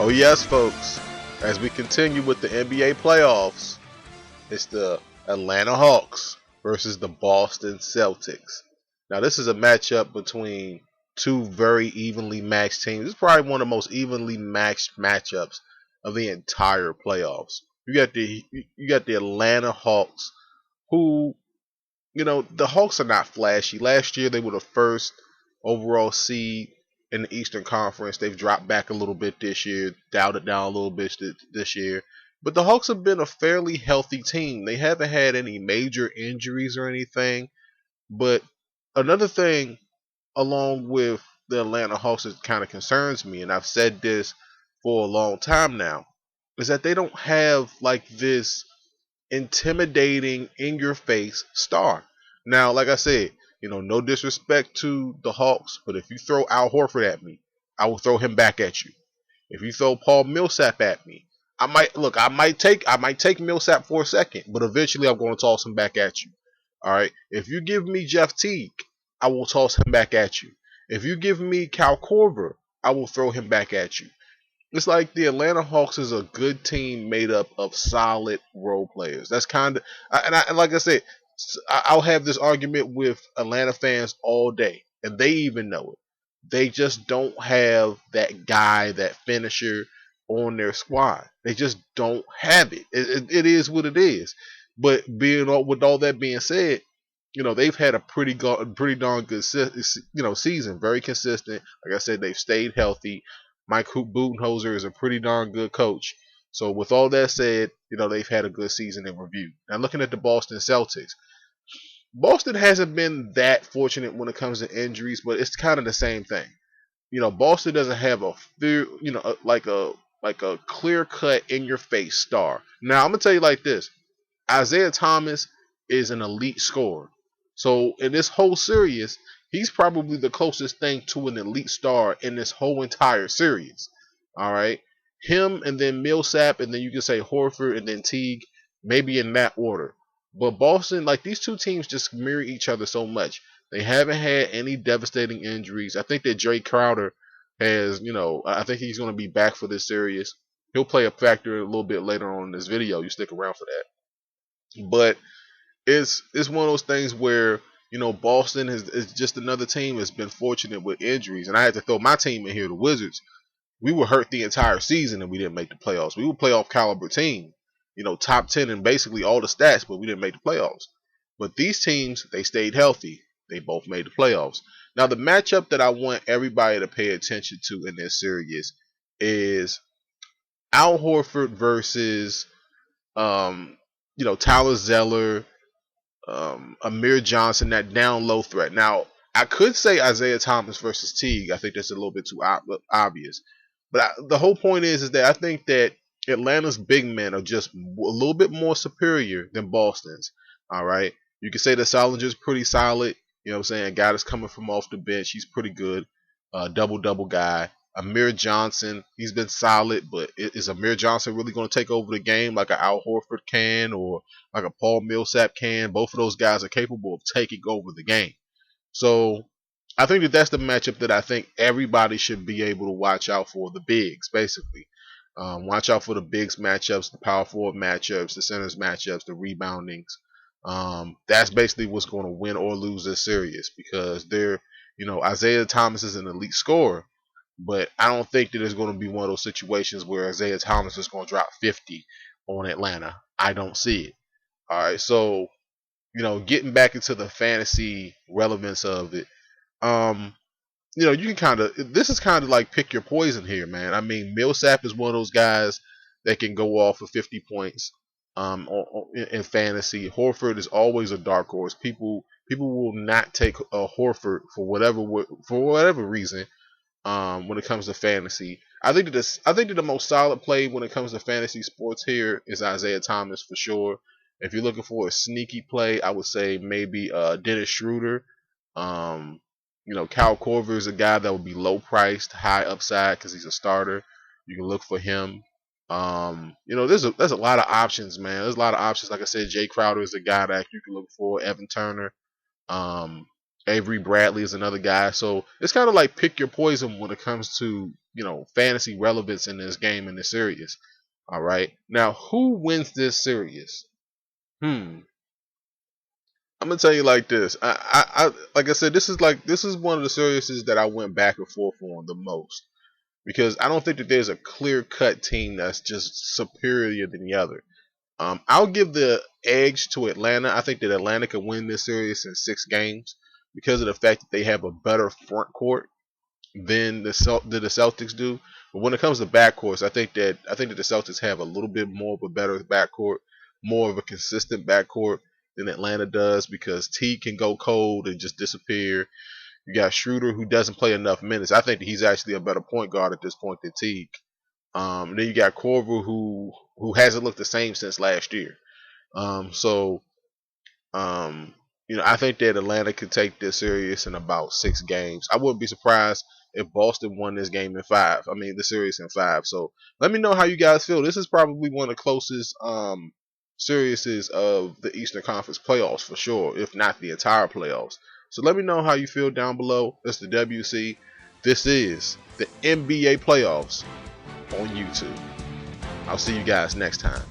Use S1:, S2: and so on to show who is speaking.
S1: Oh yes, folks. As we continue with the NBA playoffs, it's the Atlanta Hawks versus the Boston Celtics. Now this is a matchup between two very evenly matched teams. This is probably one of the most evenly matched matchups of the entire playoffs. You got the Atlanta Hawks, who the Hawks are not flashy. Last year they were the first overall seed in the Eastern Conference. They've dropped back a little bit this year, dialed it down a little bit this year. But the Hawks have been a fairly healthy team. They haven't had any major injuries or anything. But another thing along with the Atlanta Hawks that kind of concerns me, and I've said this for a long time now, is that they don't have like this intimidating, in your face star. Now, like I said, no disrespect to the Hawks, but if you throw Al Horford at me, I will throw him back at you. If you throw Paul Millsap at me, I might take Millsap for a second, but eventually I'm going to toss him back at you. All right. If you give me Jeff Teague, I will toss him back at you. If you give me Cal Korver, I will throw him back at you. It's like the Atlanta Hawks is a good team made up of solid role players. That's kind of, and like I said, I'll have this argument with Atlanta fans all day, and they even know it. They just don't have that guy, that finisher on their squad. They just don't have it. It is what it is. But with all that being said, they've had a pretty darn good season, very consistent. Like I said, they've stayed healthy. Mike Budenholzer is a pretty darn good coach. So with all that said, they've had a good season in review. Now looking at the Boston Celtics, Boston hasn't been that fortunate when it comes to injuries, but it's kind of the same thing. Boston doesn't have like a clear cut in your face star. Now I'm gonna tell you like this: Isaiah Thomas is an elite scorer. So in this whole series, he's probably the closest thing to an elite star in this whole entire series. All right. Him and then Millsap, and then you can say Horford and then Teague, maybe in that order. But Boston, like these two teams just mirror each other so much. They haven't had any devastating injuries. I think that Jay Crowder I think he's going to be back for this series. He'll play a factor a little bit later on in this video. You stick around for that. But it's one of those things where Boston is just another team that's been fortunate with injuries, and I had to throw my team in here, the Wizards. We were hurt the entire season and we didn't make the playoffs. We were a playoff caliber team, top 10 in basically all the stats, but we didn't make the playoffs. But these teams, they stayed healthy. They both made the playoffs. Now the matchup that I want everybody to pay attention to in this series is Al Horford versus Tyler Zeller, Amir Johnson, that down low threat. Now, I could say Isaiah Thomas versus Teague. I think that's a little bit too obvious. But the whole point is that I think that Atlanta's big men are just a little bit more superior than Boston's. All right. You can say that Salinger's pretty solid. You know what I'm saying? A guy that's coming from off the bench. He's pretty good. Double guy. Amir Johnson, he's been solid, but is Amir Johnson really going to take over the game like an Al Horford can, or like a Paul Millsap can? Both of those guys are capable of taking over the game. So I think that that's the matchup that I think everybody should be able to watch out for. The bigs, basically. Watch out for the bigs matchups, the power forward matchups, the centers matchups, the reboundings. That's basically what's going to win or lose this series, because Isaiah Thomas is an elite scorer, but I don't think that it's going to be one of those situations where Isaiah Thomas is going to drop 50 on Atlanta. I don't see it. All right, so getting back into the fantasy relevance of it, you can this is kind of like pick your poison here, man. I mean, Millsap is one of those guys that can go off for 50 points in fantasy. Horford is always a dark horse. People will not take a Horford for whatever reason. When it comes to fantasy, I think that the most solid play when it comes to fantasy sports here is Isaiah Thomas for sure. If you're looking for a sneaky play, I would say maybe Dennis Schroeder. Um, Cal Korver is a guy that would be low priced, high upside because he's a starter. You can look for him. There's a lot of options, man. There's a lot of options. Like I said, Jay Crowder is a guy that you can look for. Evan Turner. Um, Avery Bradley is another guy. So it's kind of like pick your poison when it comes to fantasy relevance in this game, in this series. All right. Now, who wins this series? I'm gonna tell you like this. Like I said, this is one of the series that I went back and forth on the most, because I don't think that there's a clear cut team that's just superior than the other. I'll give the edge to Atlanta. I think that Atlanta can win this series in 6 games because of the fact that they have a better front court than the Celtics do. But when it comes to backcourts, I think that the Celtics have a little bit more of a better backcourt, more of a consistent backcourt than Atlanta does, because T can go cold and just disappear. You got Schroeder, who doesn't play enough minutes. I think that he's actually a better point guard at this point than Teague. Then you got Corver, who hasn't looked the same since last year. So um, I think that Atlanta could take this series in about 6 games. I wouldn't be surprised if Boston won this game in 5. I mean, the series in 5. So let me know how you guys feel. This is probably one of the closest series of the Eastern Conference playoffs for sure, if not the entire playoffs. So let me know how you feel down below. It's the WC. This is the NBA playoffs on YouTube. I'll see you guys next time.